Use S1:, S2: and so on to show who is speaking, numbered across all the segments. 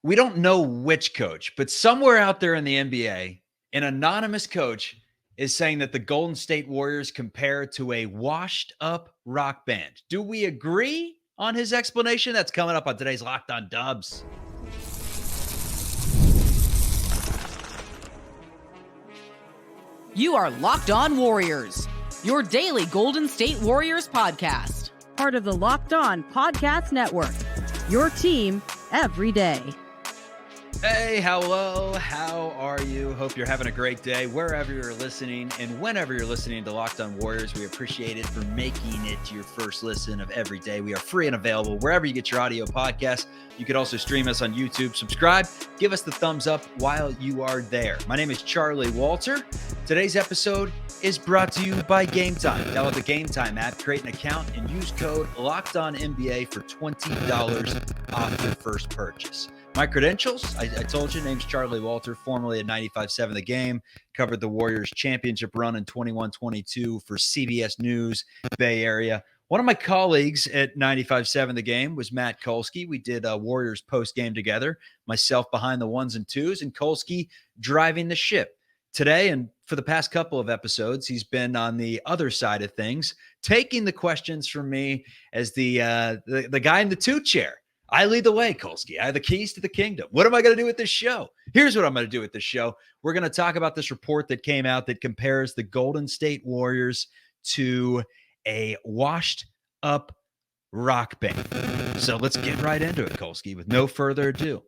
S1: We don't know which coach, but somewhere out there in the NBA, an anonymous coach is saying that the Golden State Warriors compare to a washed up rock band. Do we agree on his explanation? That's coming up on today's Locked On Dubs.
S2: You are Locked On Warriors, your daily Golden State Warriors podcast.
S3: Part of the Locked On Podcast Network, your team every day.
S1: Hey, hello. How are you? Hope you're having a great day wherever you're listening and whenever you're listening to Locked On Warriors. We appreciate it for making it your first listen of every day. We are free and available wherever you get your audio podcast. You could also stream us on YouTube. Subscribe. Give us the thumbs up while you are there. My name is Charlie Walter. Today's episode is brought to you by Gametime. Download the Gametime app, create an account, and use code LOCKEDONNBA for $20 off your first purchase. My credentials, I told you, name's Charlie Walter, formerly at 95.7 The Game, covered the Warriors championship run in 21-22 for CBS News, Bay Area. One of my colleagues at 95.7 The Game was Matt Kolsky. We did a Warriors post-game together, myself behind the ones and twos, and Kolsky driving the ship. Today, and for the past couple of episodes, he's been on the other side of things, taking the questions from me as the guy in the two chair. I lead the way, Kolsky. I have the keys to the kingdom. What am I going to do with this show? Here's what I'm going to do with this show. We're going to talk about this report that came out that compares the Golden State Warriors to a washed up rock band. So let's get right into it, Kolsky, with no further ado.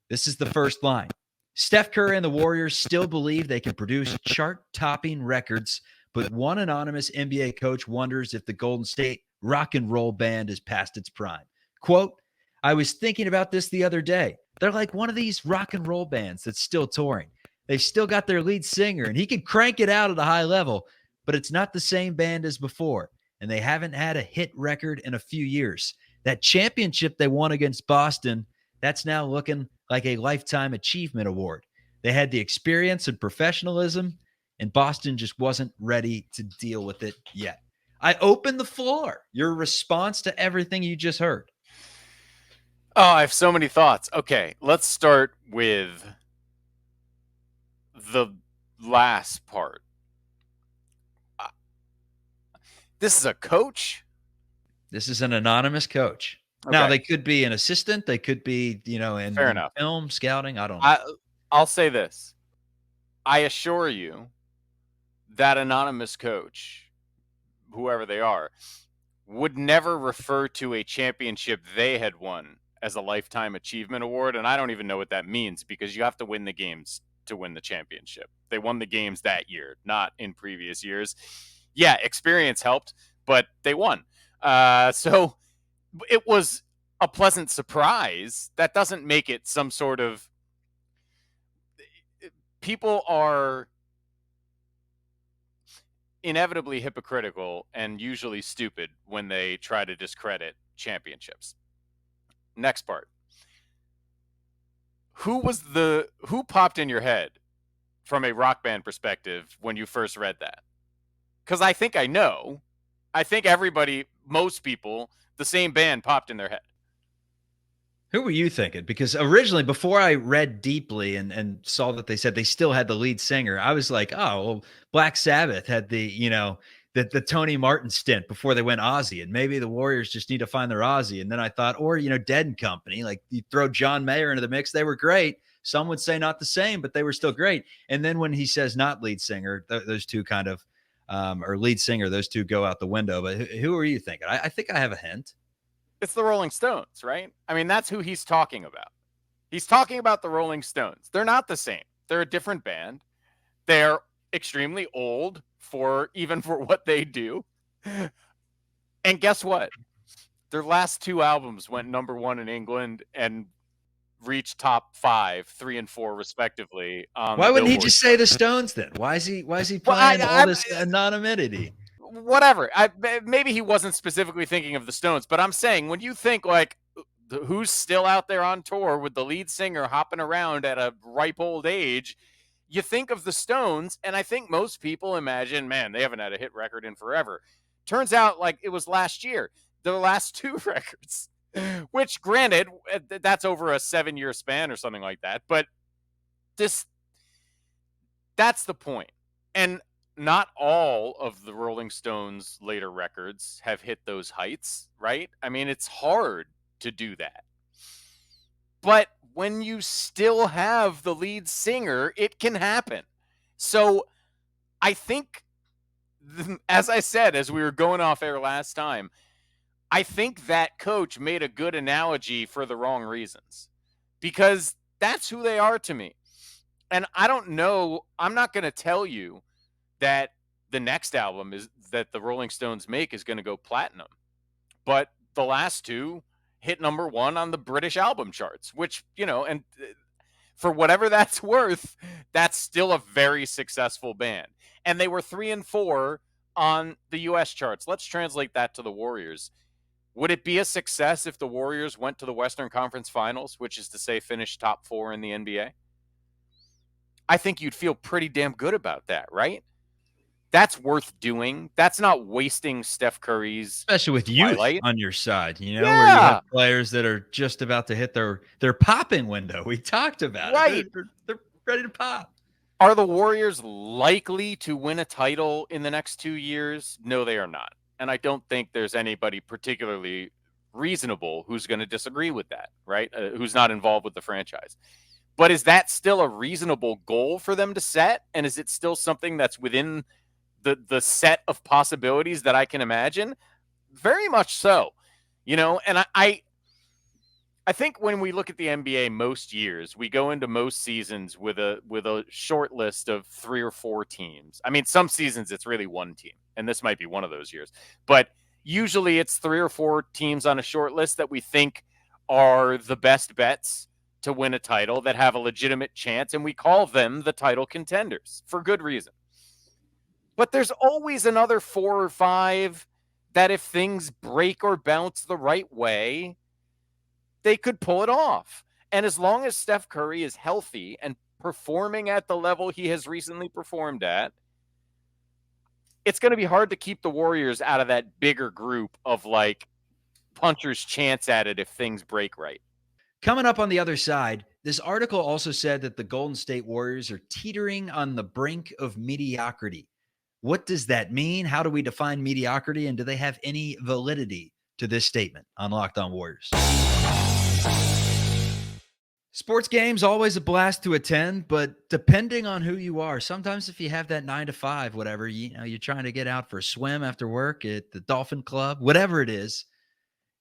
S1: This is the first line. Steph Curry and the Warriors still believe they can produce chart-topping records, but one anonymous NBA coach wonders if the Golden State rock and roll band is past its prime. Quote, I was thinking about this the other day. They're like one of these rock and roll bands that's still touring. They've still got their lead singer, and he can crank it out at a high level, but it's not the same band as before, and they haven't had a hit record in a few years. That championship they won against Boston, that's now looking like a Lifetime Achievement Award. They had the experience and professionalism, and Boston just wasn't ready to deal with it yet. I open the floor. Your response to everything you just heard.
S4: Oh, I have so many thoughts. Okay, let's start with the last part. This is a coach?
S1: This is an anonymous coach. Okay. Now, they could be an assistant. They could be, in film, scouting. I don't know.
S4: I'll say this. I assure you that anonymous coach, whoever they are, would never refer to a championship they had won as a Lifetime Achievement Award, and I don't even know what that means because you have to win the games to win the championship. They won the games that year, not in previous years. Yeah, experience helped, but they won. So it was a pleasant surprise. That doesn't make it some sort of... People are inevitably hypocritical and usually stupid when they try to discredit championships. Next part. Who popped in your head from a rock band perspective when you first read that? Because I think I know. I think everybody, most people, the same band popped in their head.
S1: Who were you thinking? Because originally, before I read deeply and saw that they said they still had the lead singer, I was like, oh, well, Black Sabbath had the Tony Martin stint before they went Ozzy, and maybe the Warriors just need to find their Ozzy. And then I thought, or, Dead and Company, like you throw John Mayer into the mix. They were great. Some would say not the same, but they were still great. And then when he says not lead singer, those two kind of, or lead singer, those two go out the window. But who are you thinking? I think I have a hint.
S4: It's the Rolling Stones, right? I mean, that's who he's talking about. He's talking about the Rolling Stones. They're not the same. They're a different band. They're extremely old for what they do. And guess what? Their last two albums went number one in England and reached top 5, 3 and 4 respectively.
S1: Why wouldn't he just say the Stones then? Why is he playing all this anonymity?
S4: Whatever. Maybe he wasn't specifically thinking of the Stones, but I'm saying when you think like who's still out there on tour with the lead singer hopping around at a ripe old age, you think of the Stones, and I think most people imagine, man, they haven't had a hit record in forever. Turns out like it was last year. The last two records Which, granted, that's over a 7-year span or something like that. But that's the point. And not all of the Rolling Stones' later records have hit those heights, right? I mean, it's hard to do that. But when you still have the lead singer, it can happen. So I think, as I said, as we were going off air last time, I think that coach made a good analogy for the wrong reasons, because that's who they are to me. And I don't know, I'm not going to tell you that the next album is that the Rolling Stones make is going to go platinum, but the last two hit number one on the British album charts, which, and for whatever that's worth, that's still a very successful band. And they were 3 and 4 on the US charts. Let's translate that to the Warriors. Would it be a success if the Warriors went to the Western Conference Finals, which is to say finished top 4 in the NBA? I think you'd feel pretty damn good about that, right? That's worth doing. That's not wasting Steph Curry's
S1: especially with youth on your side, where you have players that are just about to hit their popping window. We talked about
S4: it.
S1: They're ready to pop.
S4: Are the Warriors likely to win a title in the next 2 years? No, they are not. And I don't think there's anybody particularly reasonable who's going to disagree with that, right? Who's not involved with the franchise. But is that still a reasonable goal for them to set? And is it still something that's within the set of possibilities that I can imagine? Very much so. And I think when we look at the NBA most years, we go into most seasons with a short list of 3 or 4 teams. I mean, some seasons it's really one team, and this might be one of those years. But usually it's 3 or 4 teams on a short list that we think are the best bets to win a title, that have a legitimate chance, and we call them the title contenders for good reason. But there's always another 4 or 5 that if things break or bounce the right way, they could pull it off. And as long as Steph Curry is healthy and performing at the level he has recently performed at, it's going to be hard to keep the Warriors out of that bigger group of like puncher's chance at it if things break right.
S1: Coming up on the other side, this article also said that the Golden State Warriors are teetering on the brink of mediocrity. What does that mean? How do we define mediocrity? And do they have any validity to this statement on Locked On Warriors? Sports games, always a blast to attend, but depending on who you are, sometimes if you have that 9 to 5, whatever, you're trying to get out for a swim after work at the Dolphin Club, whatever it is,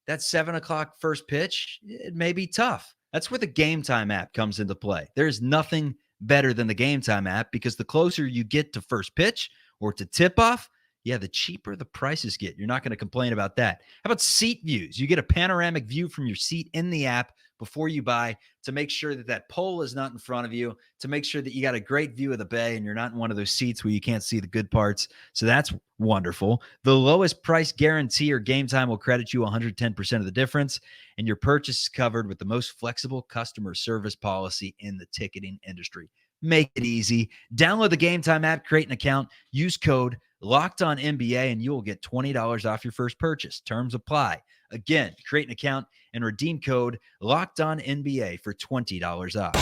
S1: that 7 o'clock first pitch, it may be tough. That's where the Gametime app comes into play. There's nothing better than the Gametime app, because the closer you get to first pitch or to tip-off, the cheaper the prices get. You're not going to complain about that. How about seat views? You get a panoramic view from your seat in the app before you buy, to make sure that pole is not in front of you, to make sure that you got a great view of the bay and you're not in one of those seats where you can't see the good parts. So that's wonderful. The lowest price guarantee or Gametime will credit you 110% of the difference, and your purchase is covered with the most flexible customer service policy in the ticketing industry. Make it easy. Download the Gametime app, create an account, use code LOCKEDONNBA, and you will get $20 off your first purchase. Terms apply. Again, create an account and redeem code LOCKEDONNBA for $20 off.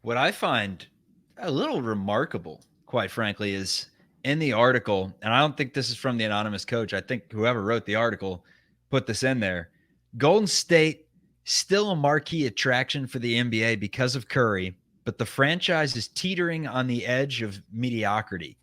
S1: What I find a little remarkable, quite frankly, is in the article, and I don't think this is from the anonymous coach. I think whoever wrote the article put this in there. Golden State, still a marquee attraction for the NBA because of Curry, but the franchise is teetering on the edge of mediocrity.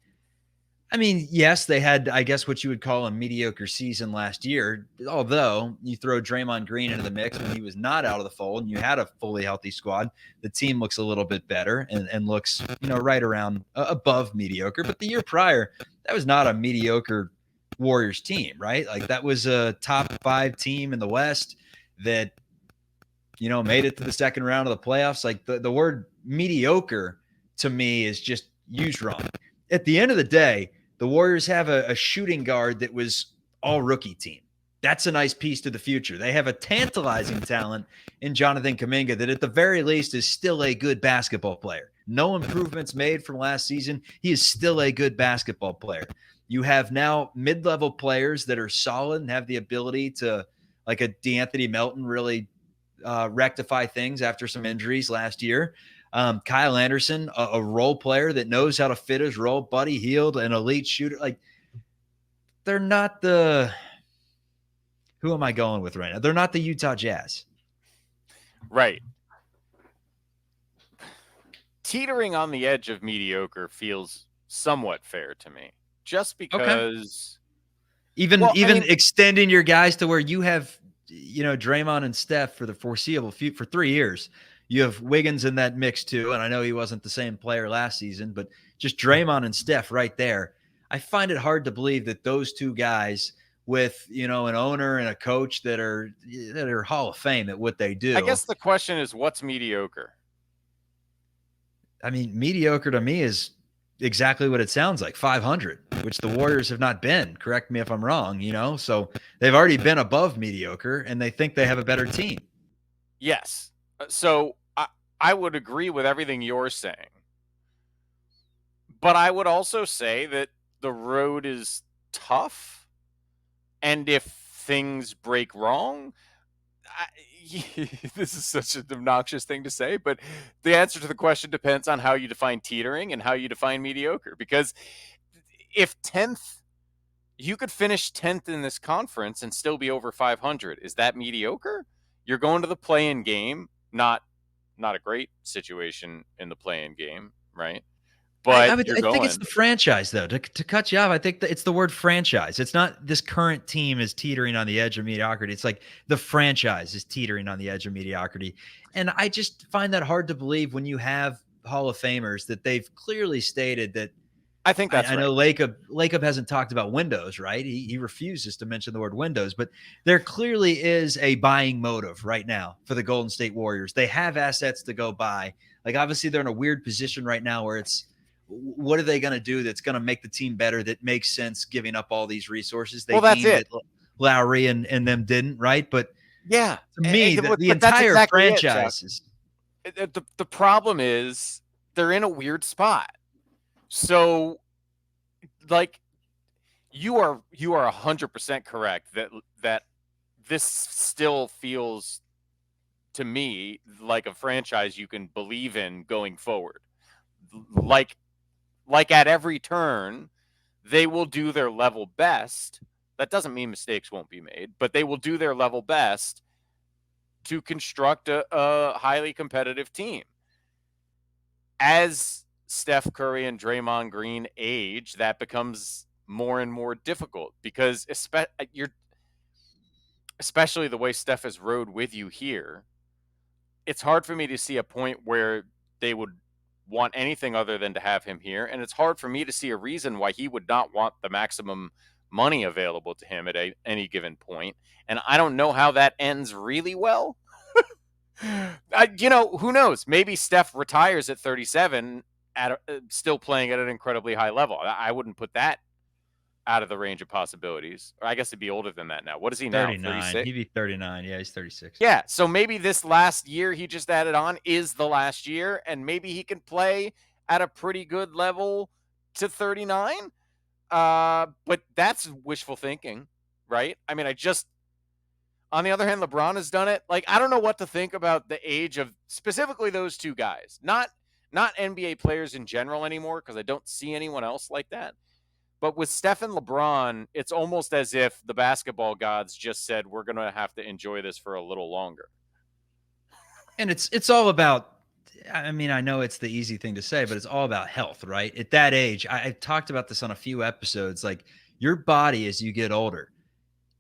S1: I mean, yes, they had, I guess, what you would call a mediocre season last year, although you throw Draymond Green into the mix when he was not out of the fold and you had a fully healthy squad, the team looks a little bit better and looks, right around above mediocre. But the year prior, that was not a mediocre Warriors team, right? Like, that was a top 5 team in the West that, made it to the second round of the playoffs. Like, the word mediocre to me is just used wrong. At the end of the day, the Warriors have a shooting guard that was all rookie team. That's a nice piece to the future. They have a tantalizing talent in Jonathan Kuminga that at the very least is still a good basketball player. No improvements made from last season. He is still a good basketball player. You have now mid-level players that are solid and have the ability to, like a DeAnthony Melton, really rectify things after some injuries last year. Kyle Anderson, a role player that knows how to fit his role. Buddy Hield, an elite shooter. Like, they're not the – who am I going with right now? They're not the Utah Jazz.
S4: Right. Teetering on the edge of mediocre feels somewhat fair to me, just because
S1: even extending your guys to where you have, Draymond and Steph for the foreseeable future for 3 years. You have Wiggins in that mix too, and I know he wasn't the same player last season, but just Draymond and Steph right there. I find it hard to believe that those two guys with, an owner and a coach that are Hall of Fame at what they do.
S4: I guess the question is, what's mediocre?
S1: I mean, mediocre to me is exactly what it sounds like, 500, which the Warriors have not been. Correct me if I'm wrong, So they've already been above mediocre, and they think they have a better team.
S4: Yes. So I would agree with everything you're saying. But I would also say that the road is tough. And if things break wrong, this is such an obnoxious thing to say, but the answer to the question depends on how you define teetering and how you define mediocre. Because if 10th, you could finish 10th in this conference and still be over 500. Is that mediocre? You're going to the play-in game, not a great situation in the play-in game, right? But I
S1: think it's the franchise, though. To cut you off, I think that it's the word franchise. It's not this current team is teetering on the edge of mediocrity. It's like the franchise is teetering on the edge of mediocrity. And I just find that hard to believe when you have Hall of Famers that they've clearly stated that.
S4: I think that's
S1: I know Lacob hasn't talked about windows, right? He refuses to mention the word windows, but there clearly is a buying motive right now for the Golden State Warriors. They have assets to go buy. Like, obviously, they're in a weird position right now where it's, what are they going to do that's going to make the team better, that makes sense giving up all these resources?
S4: That's it.
S1: Lowry and them didn't, right? But
S4: yeah,
S1: to me, the entire
S4: exactly
S1: franchise is.
S4: The problem is they're in a weird spot. So, like, you are 100% correct that this still feels to me like a franchise you can believe in going forward. Like at every turn, they will do their level best. That doesn't mean mistakes won't be made, but they will do their level best to construct a highly competitive team. As Steph Curry and Draymond Green age, that becomes more and more difficult because especially the way Steph has rode with you here, it's hard for me to see a point where they would want anything other than to have him here. And it's hard for me to see a reason why he would not want the maximum money available to him at any given point. And I don't know how that ends really well. Who knows? Maybe Steph retires at 37 still playing at an incredibly high level. I wouldn't put that out of the range of possibilities. Or I guess it'd be older than that now. What is he now? 36?
S1: He'd be 39. Yeah, he's 36.
S4: Yeah, so maybe this last year he just added on is the last year, and maybe he can play at a pretty good level to 39. But that's wishful thinking, right? I mean, on the other hand, LeBron has done it. Like, I don't know what to think about the age of specifically those two guys. Not NBA players in general anymore, because I don't see anyone else like that. But with Steph and LeBron, it's almost as if the basketball gods just said, we're going to have to enjoy this for a little longer.
S1: And it's all about, I mean, I know it's the easy thing to say, but it's all about health, right? At that age, I've talked about this on a few episodes, like your body as you get older,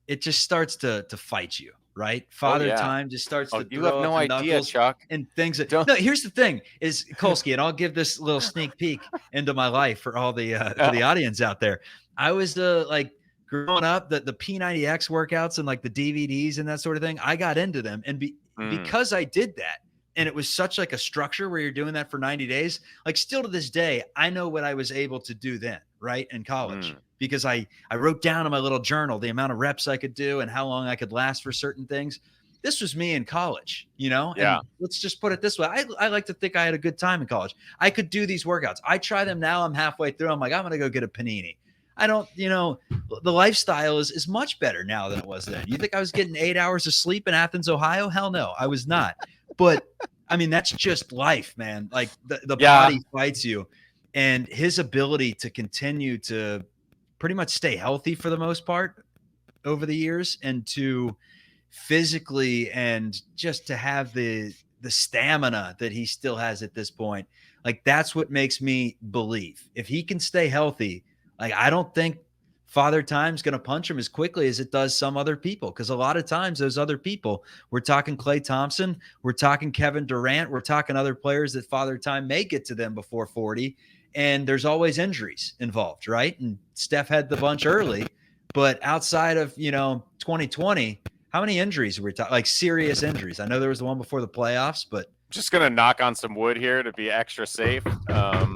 S1: it just starts to fight you, right? Father time just starts to
S4: you have no idea, Chuck.
S1: And things that, no, here's the thing is, Kolsky, and I'll give this little sneak peek into my life for all the for the audience out there. I was like growing up, the P90X workouts and like the DVDs and that sort of thing. I got into them, and because I did that, and it was such like a structure where you're doing that for 90 days, like still to this day, I know what I was able to do then, right? In college, because I wrote down in my little journal the amount of reps I could do and how long I could last for certain things. This was me in college, Yeah. And let's just put it this way. I like to think I had a good time in college. I could do these workouts. I try them now. I'm halfway through. I'm like, I'm going to go get a panini. I don't, the lifestyle is much better now than it was then. You think I was getting 8 hours of sleep in Athens, Ohio? Hell no, I was not. But I mean, that's just life, man. Like the body fights you, and his ability to continue to pretty much stay healthy for the most part over the years, and to physically and just to have the stamina that he still has at this point. Like, that's what makes me believe if he can stay healthy. Like, I don't think Father Time's going to punch him as quickly as it does some other people. Because a lot of times those other people, we're talking Klay Thompson, we're talking Kevin Durant, we're talking other players that Father Time may get to them before 40. And there's always injuries involved, right? And Steph had the bunch early, but outside of, 2020, how many injuries were we talking? Like, serious injuries. I know there was the one before the playoffs, but
S4: just gonna knock on some wood here to be extra safe. But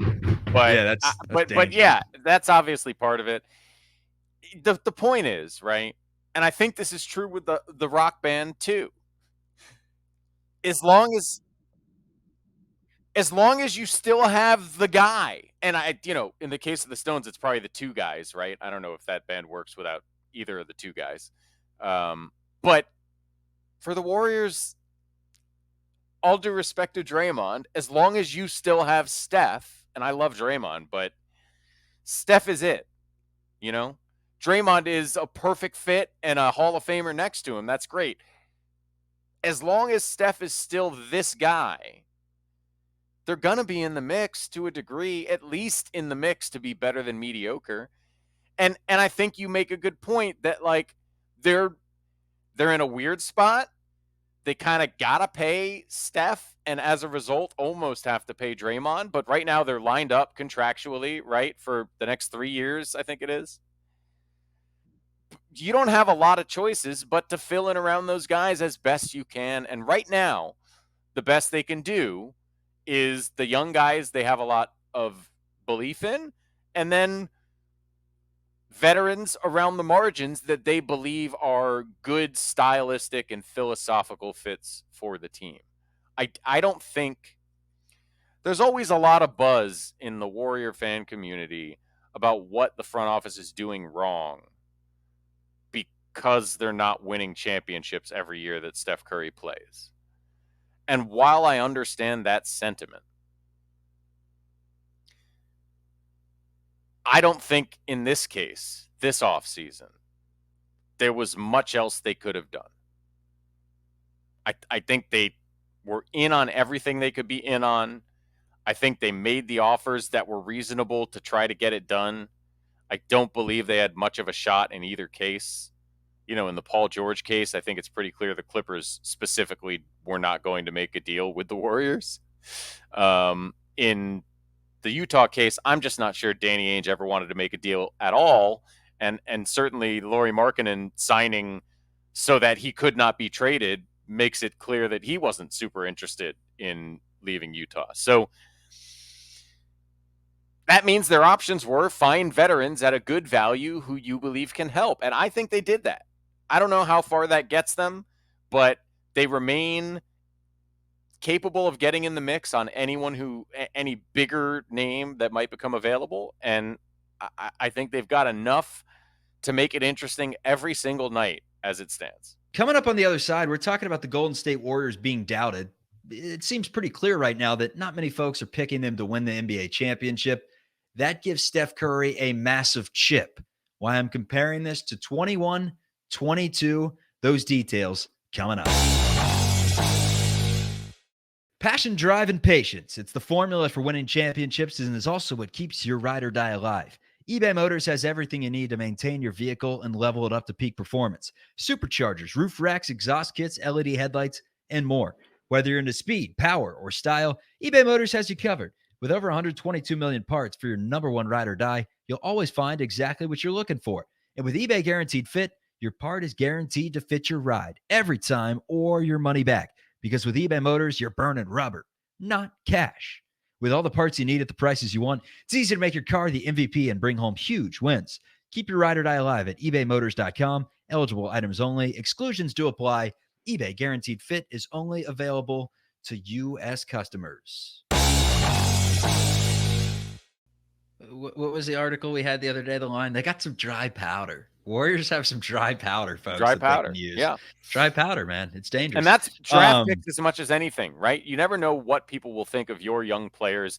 S1: yeah,
S4: but yeah, that's obviously part of it. The point is, right, and I think this is true with the Rock Band too. As long as you still have the guy, and in the case of the Stones, it's probably the two guys, right? I don't know if that band works without either of the two guys. But for the Warriors, all due respect to Draymond, as long as you still have Steph, and I love Draymond, but Steph is it, Draymond is a perfect fit and a Hall of Famer next to him. That's great. As long as Steph is still this guy, they're going to be in the mix to a degree, at least in the mix to be better than mediocre. And I think you make a good point that, like, they're in a weird spot. They kind of got to pay Steph, and as a result, almost have to pay Draymond. But right now they're lined up contractually, right, for the next 3 years, I think it is. You don't have a lot of choices but to fill in around those guys as best you can. And right now, the best they can do is the young guys they have a lot of belief in, and then veterans around the margins that they believe are good stylistic and philosophical fits for the team. I don't think there's always a lot of buzz in the Warrior fan community about what the front office is doing wrong because they're not winning championships every year that Steph Curry plays. And while I understand that sentiment, I don't think in this case, this offseason, there was much else they could have done. I think they were in on everything they could be in on. I think they made the offers that were reasonable to try to get it done. I don't believe they had much of a shot in either case. In the Paul George case, I think it's pretty clear the Clippers specifically were not going to make a deal with the Warriors. In the Utah case, I'm just not sure Danny Ainge ever wanted to make a deal at all. And certainly Lauri Markkanen signing so that he could not be traded makes it clear that he wasn't super interested in leaving Utah. So that means their options were find veterans at a good value who you believe can help. And I think they did that. I don't know how far that gets them, but they remain capable of getting in the mix on any bigger name that might become available. And I think they've got enough to make it interesting every single night as it stands.
S1: Coming up on the other side, we're talking about the Golden State Warriors being doubted. It seems pretty clear right now that not many folks are picking them to win the NBA championship. That gives Steph Curry a massive chip. Why I'm comparing this to 21, 22, those details coming up. Passion, drive, and patience. It's the formula for winning championships and is also what keeps your ride or die alive. eBay Motors has everything you need to maintain your vehicle and level it up to peak performance. Superchargers, roof racks, exhaust kits, LED headlights, and more. Whether you're into speed, power, or style, eBay Motors has you covered. With over 122 million parts for your number one ride or die, you'll always find exactly what you're looking for. And with eBay Guaranteed Fit, your part is guaranteed to fit your ride every time or your money back. Because with eBay Motors, you're burning rubber, not cash. With all the parts you need at the prices you want, it's easy to make your car the MVP and bring home huge wins. Keep your ride or die alive at ebaymotors.com. Eligible items only. Exclusions do apply. eBay Guaranteed Fit is only available to U.S. customers. What was the article we had the other day? The line, they got some dry powder. Warriors have some dry powder, folks,
S4: Dry
S1: that they can
S4: powder.
S1: use.
S4: Yeah.
S1: Dry powder, man. It's
S4: And
S1: dangerous.
S4: that's draft picks as much as anything, right? You never know what people will think of your young players.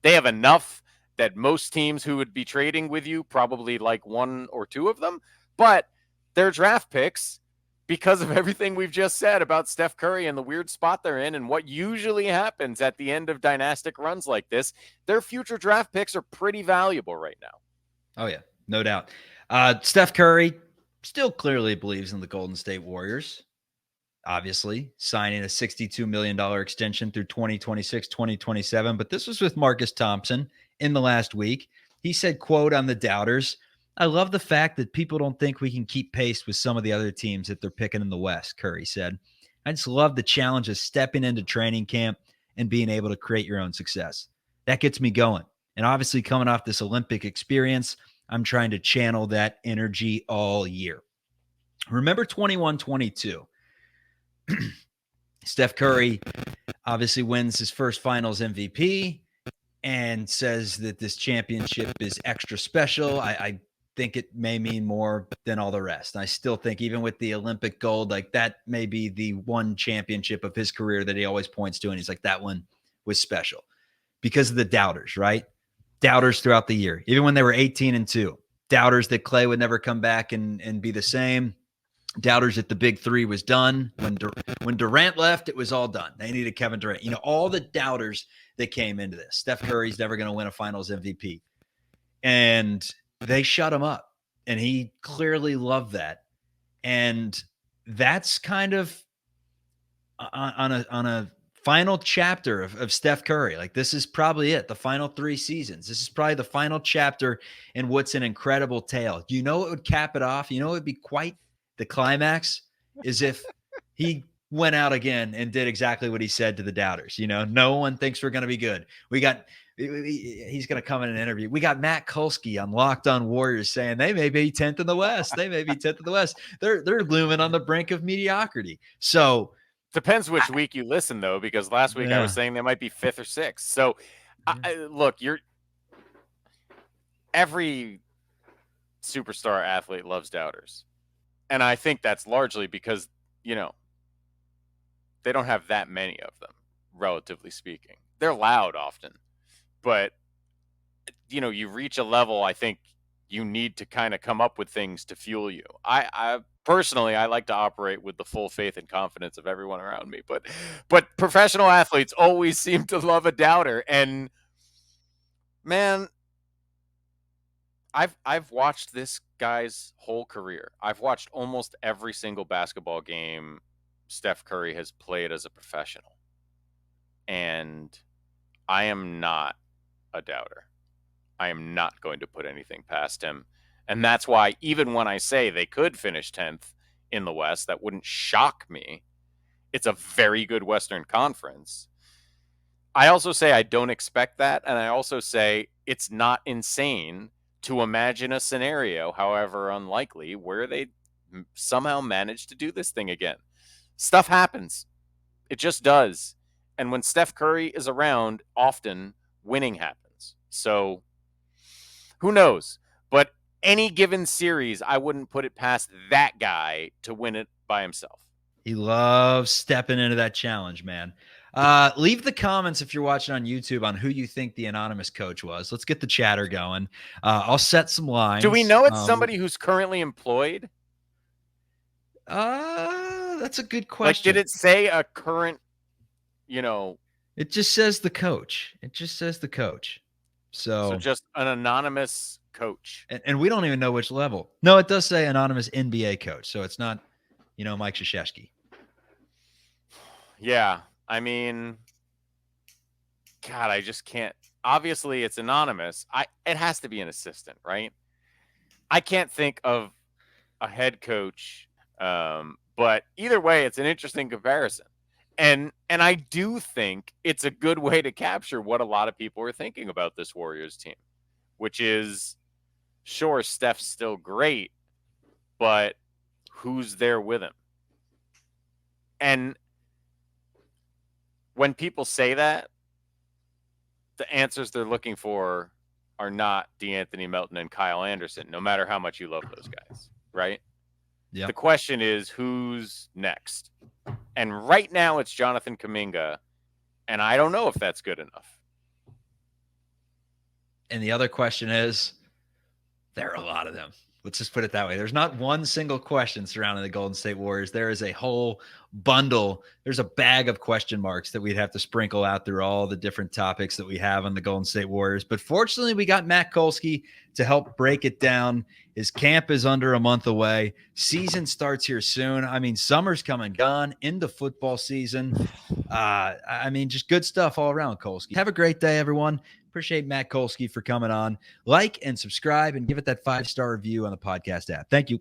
S4: They have enough that most teams who would be trading with you probably like one or two of them, but they're draft picks because of everything we've just said about Steph Curry and the weird spot they're in and what usually happens at the end of dynastic runs like this. Their future draft picks are pretty valuable right now.
S1: Oh, yeah, no doubt. Steph Curry still clearly believes in the Golden State Warriors, obviously, signing a $62 million extension through 2026, 2027. But this was with Marcus Thompson in the last week. He said, quote, on the doubters, I love the fact that people don't think we can keep pace with some of the other teams that they're picking in the West, Curry said. I just love the challenge of stepping into training camp and being able to create your own success. That gets me going. And obviously, coming off this Olympic experience, I'm trying to channel that energy all year. Remember 21-22. Steph Curry obviously wins his first finals MVP and says that this championship is extra special. I think it may mean more than all the rest. I still think even with the Olympic gold, like that may be the one championship of his career that he always points to. And he's like, that one was special because of the doubters, right? Doubters throughout the year, even when they were 18-2, doubters that Clay would never come back and be the same. Doubters that the big three was done. When Durant left, it was all done. They needed Kevin Durant. You know, all the doubters that came into this. Steph Curry's never going to win a finals MVP. And they shut him up. And he clearly loved that. And that's kind of on a final chapter of Steph Curry. Like, this is probably it. The final 3 seasons. This is probably the final chapter in what's an incredible tale. You know what would cap it off? You know, it would be quite the climax is if he went out again and did exactly what he said to the doubters. You know, no one thinks we're going to be good. He's going to come in an interview. We got Matt Kolsky on Locked On Warriors saying they may be 10th in the West. They may be 10th in the West. They're looming on the brink of mediocrity. So
S4: depends which week you listen, though, because last week I was saying they might be 5th or 6th. So look, every superstar athlete loves doubters. And I think that's largely because, you know, they don't have that many of them, relatively speaking. They're loud often. But, you know, you reach a level, I think you need to kind of come up with things to fuel you. I personally, I like to operate with the full faith and confidence of everyone around me. But professional athletes always seem to love a doubter. And, man, I've watched this guy's whole career. I've watched almost every single basketball game Steph Curry has played as a professional. And I am not a doubter. I am not going to put anything past him. And that's why even when I say they could finish 10th in the West, that wouldn't shock me. It's a very good Western Conference. I also say I don't expect that. And I also say it's not insane to imagine a scenario, however unlikely, where they somehow manage to do this thing again. Stuff happens. It just does. And when Steph Curry is around, often winning happens. So who knows? But any given series, I wouldn't put it past that guy to win it by himself.
S1: He loves stepping into that challenge, man. Leave the comments if you're watching on YouTube on who you think the anonymous coach was. Let's get the chatter going. I'll set some lines.
S4: Do we know it's somebody who's currently employed?
S1: That's a good question.
S4: Like, did it say a current, you know?
S1: It just says the coach. So
S4: just an anonymous coach.
S1: And we don't even know which level. No, it does say anonymous NBA coach. So it's not, you know, Mike Krzyzewski.
S4: Yeah. I mean, God, I just can't. Obviously, it's anonymous. It has to be an assistant, right? I can't think of a head coach, but either way, it's an interesting comparison. And I do think it's a good way to capture what a lot of people are thinking about this Warriors team, which is, sure, Steph's still great, but who's there with him? And when people say that, the answers they're looking for are not DeAnthony Melton and Kyle Anderson, no matter how much you love those guys, right?
S1: Yeah.
S4: The question is, who's next? And right now it's Jonathan Kuminga, and I don't know if that's good enough.
S1: And the other question is, there are a lot of them. Let's just put it that way. There's not one single question surrounding the Golden State Warriors. There is a whole bundle. There's a bag of question marks that we'd have to sprinkle out through all the different topics that we have on the Golden State Warriors. But fortunately, we got Matt Kolsky to help break it down. His camp is under a month away. Season starts here soon. I mean, summer's come and gone into football season. I mean, just good stuff all around, Kolsky. Have a great day, everyone. Appreciate Matt Kolsky for coming on. Like and subscribe and give it that 5-star review on the podcast app. Thank you.